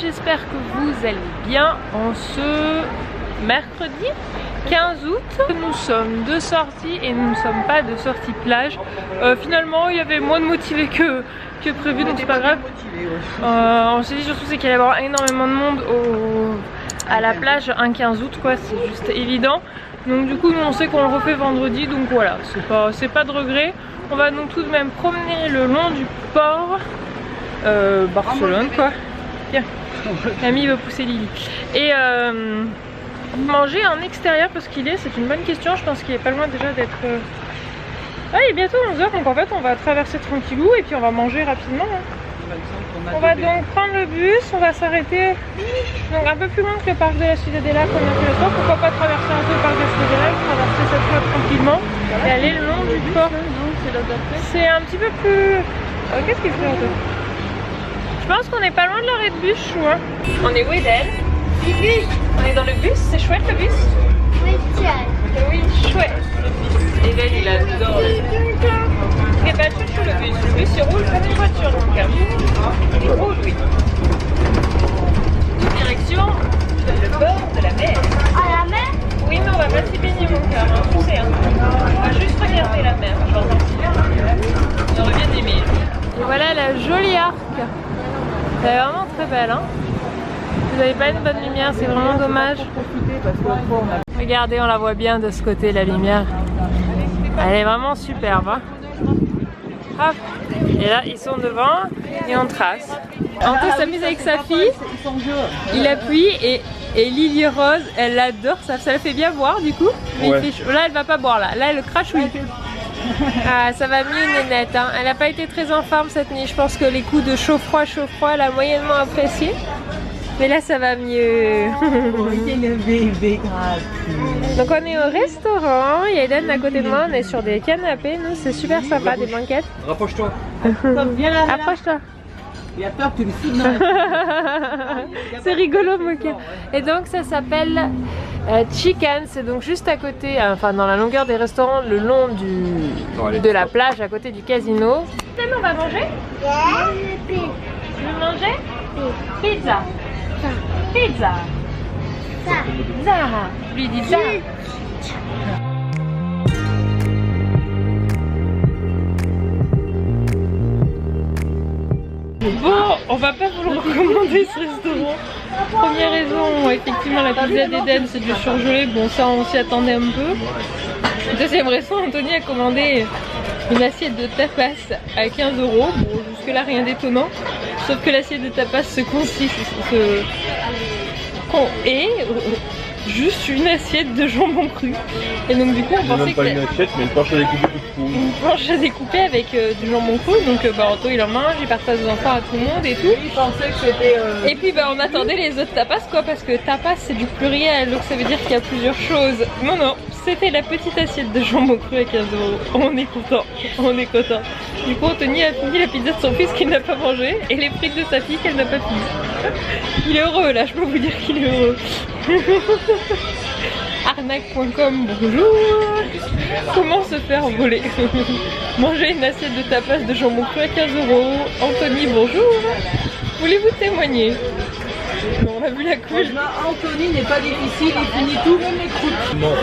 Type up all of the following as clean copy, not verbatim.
j'espère que vous allez bien en ce mercredi 15 août. Nous sommes de sortie et nous ne sommes pas de sortie plage. Finalement il y avait moins de motivés que prévu, donc c'est pas grave. On s'est dit surtout c'est qu'il allait y avoir énormément de monde à la plage un 15 août quoi, c'est juste évident. Donc du coup nous on sait qu'on le refait vendredi, donc voilà, c'est pas de regret. On va donc tout de même promener le long du port Barcelone quoi. Tiens, Camille veut pousser Lily. Et manger en extérieur parce c'est une bonne question, je pense qu'il est pas loin déjà d'être... Ah, il est bientôt 11h, donc en fait on va traverser tranquillou et puis on va manger rapidement. On va donc prendre le bus, on va s'arrêter donc un peu plus loin que le parc de la Ciudadela comme on a fait le soir. Pourquoi pas traverser un peu le parc de la Ciudadela, traverser cette fois tranquillement et aller le long du port. C'est un petit peu plus... Qu'est-ce qu'il fait là? Je pense qu'on est pas loin de l'arrêt de bus, chou. Hein. On est où Eden? On est dans le bus, c'est chouette le bus? Oui, oui, chouette. Eden il adore. Et bah chouchou le bus il roule comme une voiture donc. Il roule oui. Direction le bord de la mer. À la mer? Oui mais on va pas s'y baigner mon cœur, hein, tu sais. Hein. On va juste regarder la mer, genre. On aurait bien aimé. Et voilà la jolie arc. Elle est vraiment très belle hein. Vous n'avez pas une bonne lumière, c'est vraiment dommage. Regardez, on la voit bien de ce côté, la lumière. Elle est vraiment superbe. Hein. Hop. Et là, ils sont devant et on trace. Anto s'amuse avec sa fille. Il appuie et Lily Rose, elle l'adore. Ça la fait bien boire du coup. Mais ouais. Là, elle va pas boire là. Là, elle crache oui. Ah, ça va mieux Nénette. Hein. Elle n'a pas été très en forme cette nuit. Je pense que les coups de chaud-froid, elle a moyennement apprécié. Mais là ça va mieux. Donc on est au restaurant, il y a Eden à côté de moi, on est sur des canapés, nous c'est super sympa, des banquettes. Rapproche-toi. Approche-toi. Il a peur que tu le filmes. C'est rigolo Moka. Et donc ça s'appelle Chicken, c'est donc juste à côté, enfin dans la longueur des restaurants, le long de la plage, à côté du casino. On va manger? Tu veux manger? Pizza. Pizza. Zara. Lui dit Zara. Bon, on va pas vous le recommander ce restaurant. Première raison, effectivement la pizza d'Eden c'est du surgelé, bon ça on s'y attendait un peu. Deuxième raison, Anthony a commandé une assiette de tapas à 15 €. Bon jusque là rien d'étonnant. Sauf que l'assiette de tapas est juste une assiette de jambon cru. Et donc du coup on pensait que... pas une assiette mais une planche à découper toute pourrie. Une planche à découper avec du jambon cru. Donc Anto il en mange, il partage aux enfants à tout le monde et tout. Il pensait que c'était... Et puis on attendait les autres tapas quoi, parce que tapas c'est du pluriel, donc ça veut dire qu'il y a plusieurs choses. Non non, c'était la petite assiette de jambon cru à 15 €. On est content, on est content. Du coup Anthony a fini la pizza de son fils qu'il n'a pas mangé et les frites de sa fille qu'elle n'a pas fini. Il est heureux là, je peux vous dire qu'il est heureux. Arnaque.com, bonjour. Comment se faire voler? Manger une assiette de tapas de jambon cru à 15 €. Anthony, bonjour. Voulez-vous témoigner? Non, on a vu la couche. Anthony n'est pas difficile, il finit tout, même les croûtes. Non.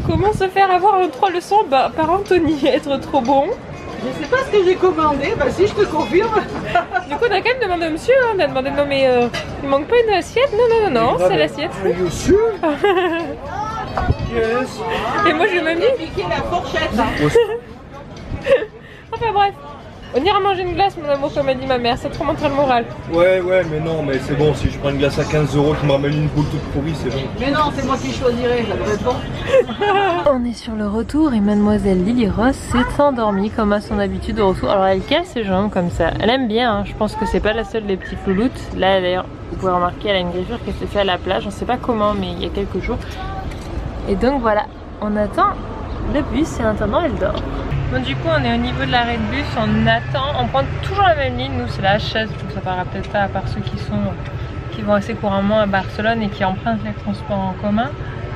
Comment se faire avoir en 3 leçons par Anthony? Être trop bon. Je sais pas ce que j'ai commandé, bah si je te confirme. Du coup on a quand même demandé au monsieur, hein, on a demandé non mais il manque pas une assiette? Non, c'est l'assiette. Yes. Et moi j'ai même dit piqué la fourchette. Enfin bref, on ira manger une glace mon amour comme a dit ma mère, ça te remontera le moral. Ouais mais non, mais c'est bon, si je prends une glace à 15 € qui me ramène une boule toute pourrie, c'est bon. Mais non, c'est moi qui choisirai, ça devrait être bon. On est sur le retour et mademoiselle Lily Rose s'est endormie comme à son habitude au retour. Alors elle casse ses jambes comme ça, elle aime bien, hein. Je pense que c'est pas la seule des petits flouloutes. Là d'ailleurs, vous pouvez remarquer, elle a une griffure qui s'est fait à la plage, on sait pas comment mais il y a quelques jours. Et donc voilà, on attend le bus et en attendant elle dort. Bon du coup on est au niveau de l'arrêt de bus, on attend, on prend toujours la même ligne, nous c'est la H16, donc ça paraît peut-être pas à part ceux qui vont assez couramment à Barcelone et qui empruntent les transports en commun.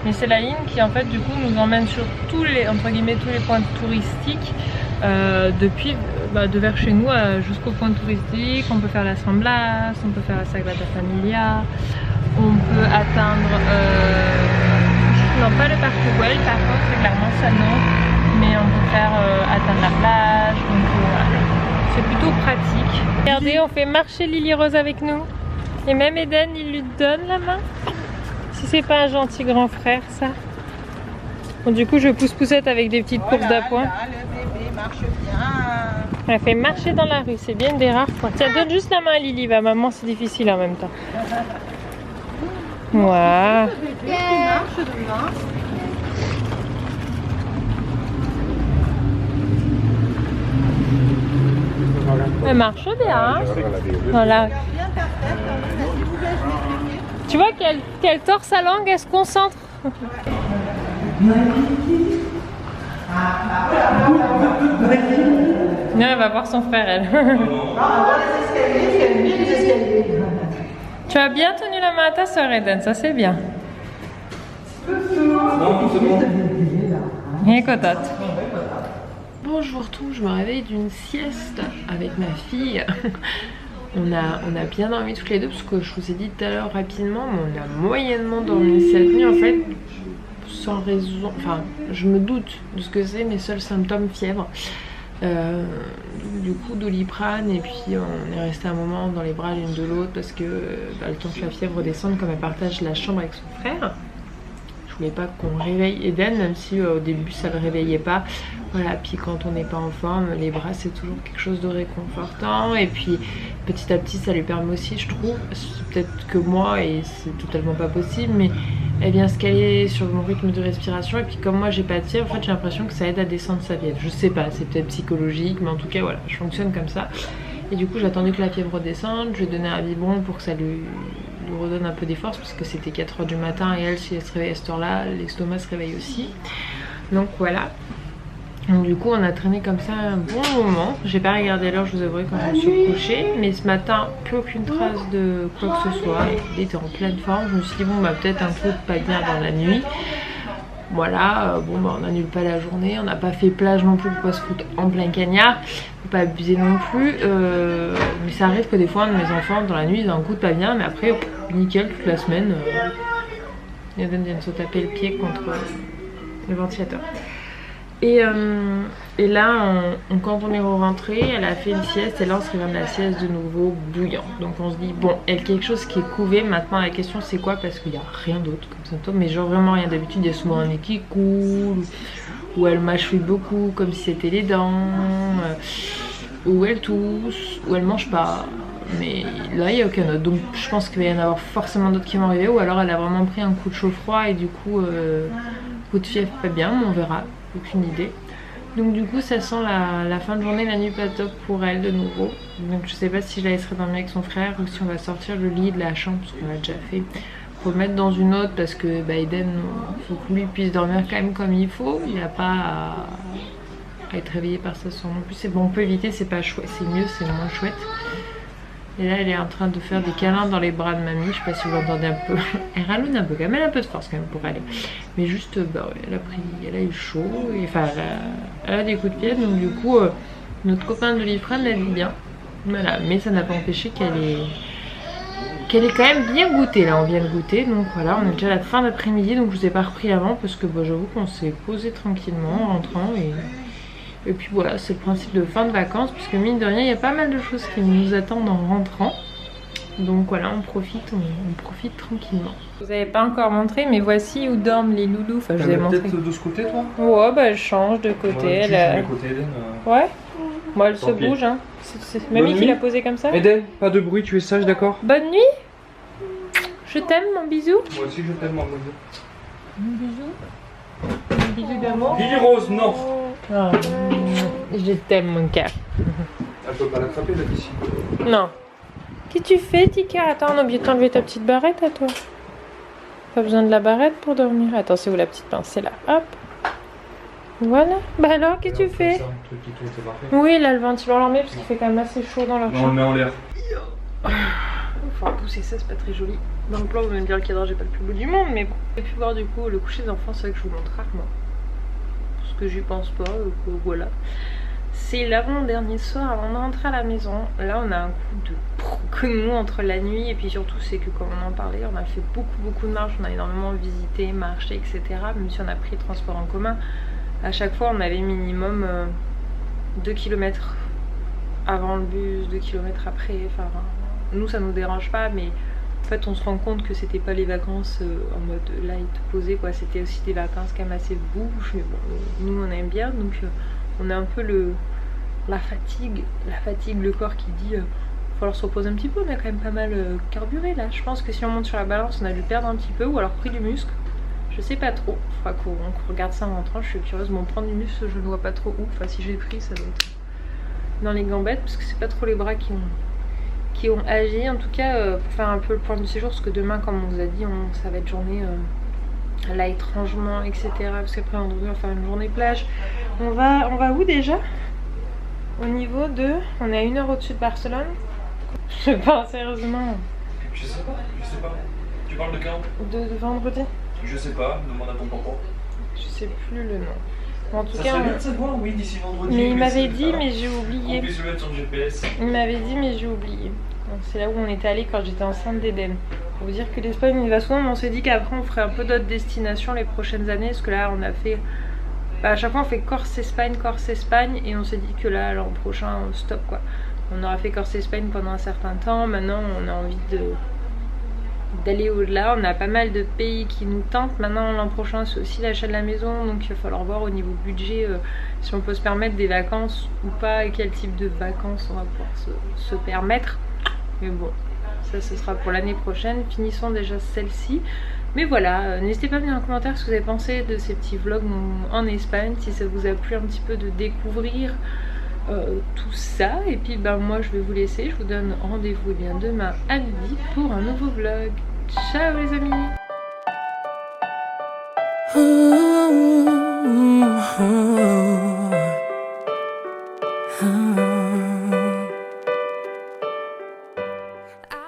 Mais c'est la ligne qui en fait du coup nous emmène sur tous les, entre guillemets, tous les points touristiques depuis de vers chez nous jusqu'au point touristique. On peut faire la San Blas, on peut faire la Sagrada Familia, on peut atteindre non pas le parc Güell par contre, c'est clairement ça non, mais on peut faire atteindre la plage, donc voilà. C'est plutôt pratique. Regardez, on fait marcher Lily Rose avec nous. Et même Eden, il lui donne la main. Si c'est pas un gentil grand frère, ça. Bon, du coup, je pousse poussette avec des petites courses d'appoint. Le bébé marche bien. Elle fait marcher dans la rue, c'est bien une des rares fois. Tiens, donne juste la main à Lily, va maman, c'est difficile en même temps. Waouh. Elle marche bien. Hein, voilà. Tu vois qu'elle tord sa langue, elle se concentre. Non, elle va voir son frère, elle. Tu as bien tenu la main à ta soeur, Eden, ça c'est bien. Et cotote. Bon, je vous retrouve, je me réveille d'une sieste avec ma fille. On a bien dormi toutes les deux parce que je vous ai dit tout à l'heure rapidement, mais on a moyennement dormi cette nuit en fait, sans raison. Enfin, je me doute de ce que c'est, mes seuls symptômes, fièvre. Du coup, Doliprane, et puis on est resté un moment dans les bras l'une de l'autre parce que le temps que la fièvre redescende, comme elle partage la chambre avec son frère. Je voulais pas qu'on réveille Eden, même si au début ça le réveillait pas. Voilà, puis quand on n'est pas en forme, les bras c'est toujours quelque chose de réconfortant. Et puis petit à petit ça lui permet aussi, je trouve, peut-être que moi, et c'est totalement pas possible, mais elle vient se caler sur mon rythme de respiration. Et puis comme moi j'ai pas de fièvre, en fait j'ai l'impression que ça aide à descendre sa fièvre. Je sais pas, c'est peut-être psychologique, mais en tout cas voilà, je fonctionne comme ça. Et du coup j'ai attendu que la fièvre redescende, je lui ai donné un biberon pour que ça lui redonne un peu des forces, parce que c'était 4 h du matin et elle, si elle se réveille à cette heure-là, l'estomac se réveille aussi. Donc voilà. Donc du coup on a traîné comme ça un bon moment. J'ai pas regardé l'heure, je vous avouerai, quand je me suis couchée, mais ce matin plus aucune trace de quoi que ce soit. Il était en pleine forme. Je me suis dit bon peut-être un coup de pas bien dans la nuit. Voilà, on n'annule pas la journée, on n'a pas fait plage non plus pour pas se foutre en plein cagnard, faut pas abuser non plus, mais ça arrive que des fois mes enfants dans la nuit ils ont un coup de pas bien, mais après nickel toute la semaine, ils viennent se taper le pied contre le ventilateur. Et là, quand on est rentré, elle a fait une sieste et là on se réveille de la sieste de nouveau bouillant. Donc on se dit bon, il y a quelque chose qui est couvé. Maintenant la question c'est quoi, parce qu'il n'y a rien d'autre comme symptôme, mais genre vraiment rien. D'habitude il y a souvent un nez qui coule, ou elle mâchouille beaucoup comme si c'était les dents, ou elle tousse, ou elle mange pas. Mais là il n'y a aucun autre, donc je pense qu'il va y en avoir forcément d'autres qui vont arriver, ou alors elle a vraiment pris un coup de chaud froid et du coup coup de fièvre pas bien, mais on verra. Aucune idée. Donc du coup ça sent la fin de journée, la nuit pas top pour elle de nouveau. Donc je sais pas si je la laisserai dormir avec son frère ou si on va sortir le lit de la chambre, parce qu'on l'a déjà fait. Faut le mettre dans une autre parce que Eden, faut que lui puisse dormir quand même comme il faut. Il n'a pas à être réveillé par sa soeur non plus. C'est bon, on peut éviter, c'est pas chouette, c'est mieux, c'est moins chouette. Et là elle est en train de faire des câlins dans les bras de mamie, je sais pas si vous l'entendez un peu. Elle ralloune un peu quand même, elle a un peu de force quand même pour aller. Mais juste, ouais, elle a eu chaud, et, enfin elle a des coups de pied, donc du coup notre copain de Doliprane l'a dit bien. Voilà, mais ça n'a pas empêché qu'elle est quand même bien goûtée. Là on vient de goûter, donc voilà, on est déjà à la fin d'après-midi, donc je vous ai pas repris avant parce que j'avoue qu'on s'est posé tranquillement en rentrant et puis voilà, c'est le principe de fin de vacances, puisque mine de rien, il y a pas mal de choses qui nous attendent en rentrant. Donc voilà, on profite tranquillement. Je vous avais pas encore montré, mais voici où dorment les loulous. Enfin, je vous ai montré. Peut-être de ce côté, toi? Ouais, elle change de côté. Ouais, bon, elle se bouge, hein. C'est mamie qui l'a posée comme ça. Eden, pas de bruit, tu es sage, d'accord? Bonne nuit. Je t'aime, mon bisou. Moi aussi, je t'aime, mon bisou. Mon bisou. Un bisou d'amour. Lily Rose, non. Oh, je t'aime, mon cœur. Elle peut pas l'attraper, la piscine. Non. Qu'est-ce que tu fais, Tika? Attends, on a oublié de t'enlever ta petite barrette à toi. Pas besoin de la barrette pour dormir. Attends, c'est où la petite pince? C'est là. Hop. Voilà. Bah alors, qu'est-ce que tu fais? Oui, là, le ventilo, on l'en met parce qu'il fait quand même assez chaud dans leur chambre. On le met en l'air. Faut pousser ça, c'est pas très joli. Dans le plan, vous allez me dire le cadrage est pas le plus beau du monde, mais bon. J'ai pu voir du coup le coucher des enfants, c'est vrai que je vous montre rarement. Parce que j'y pense pas, voilà. C'est l'avant-dernier soir avant de rentrer à la maison. Là on a un coup de que nous entre la nuit et puis surtout c'est que comme on en parlait, on a fait beaucoup de marches, on a énormément visité, marché, etc. Même si on a pris le transport en commun, à chaque fois on avait minimum 2 km avant le bus, 2 km après, enfin nous ça nous dérange pas, mais en fait on se rend compte que c'était pas les vacances en mode light posé quoi, c'était aussi des vacances quand même assez bouches, mais bon nous on aime bien, donc on a un peu la fatigue, le corps qui dit il va falloir se reposer un petit peu, on a quand même pas mal carburé là. Je pense que si on monte sur la balance on a dû perdre un petit peu ou alors pris du muscle, je sais pas trop, il faudra qu'on regarde ça en rentrant, je suis curieuse, bon prendre du muscle je ne vois pas trop où, enfin si j'ai pris ça doit être dans les gambettes parce que c'est pas trop les bras qui ont agi, en tout cas pour faire un peu le point du séjour, parce que demain comme on vous a dit ça va être journée light rangement etc, parce qu'après vendredi on va faire une journée plage. On va où déjà? Au niveau de... on est à 1 heure au-dessus de Barcelone. Je pense sérieusement. Je sais pas. Tu parles de quand? De vendredi. Je sais pas, demande à ton papa. Je sais plus le nom. Bon, en tout Ça cas, serait bien de savoir, oui, d'ici vendredi. mais il m'avait dit, mais j'ai oublié. On puisse le mettre sur le GPS. Il m'avait dit, mais j'ai oublié. C'est là où on était allé quand j'étais enceinte d'Eden. Pour vous dire que l'Espagne on y va souvent, mais on s'est dit qu'après on ferait un peu d'autres destinations les prochaines années, parce que là on a fait... Bah, à chaque fois on fait Corse-Espagne, et on s'est dit que là l'an prochain on stop quoi. On aura fait Corse-Espagne pendant un certain temps, maintenant on a envie d'aller au-delà, on a pas mal de pays qui nous tentent. Maintenant l'an prochain c'est aussi l'achat de la maison, donc il va falloir voir au niveau budget si on peut se permettre des vacances ou pas, et quel type de vacances on va pouvoir se permettre. Mais bon, ça ce sera pour l'année prochaine, finissons déjà celle-ci. Mais voilà, n'hésitez pas à me dire en commentaire ce que vous avez pensé de ces petits vlogs en Espagne, si ça vous a plu un petit peu de découvrir tout ça. Et puis ben moi je vais vous laisser, je vous donne rendez-vous bien demain à midi pour un nouveau vlog. Ciao les amis.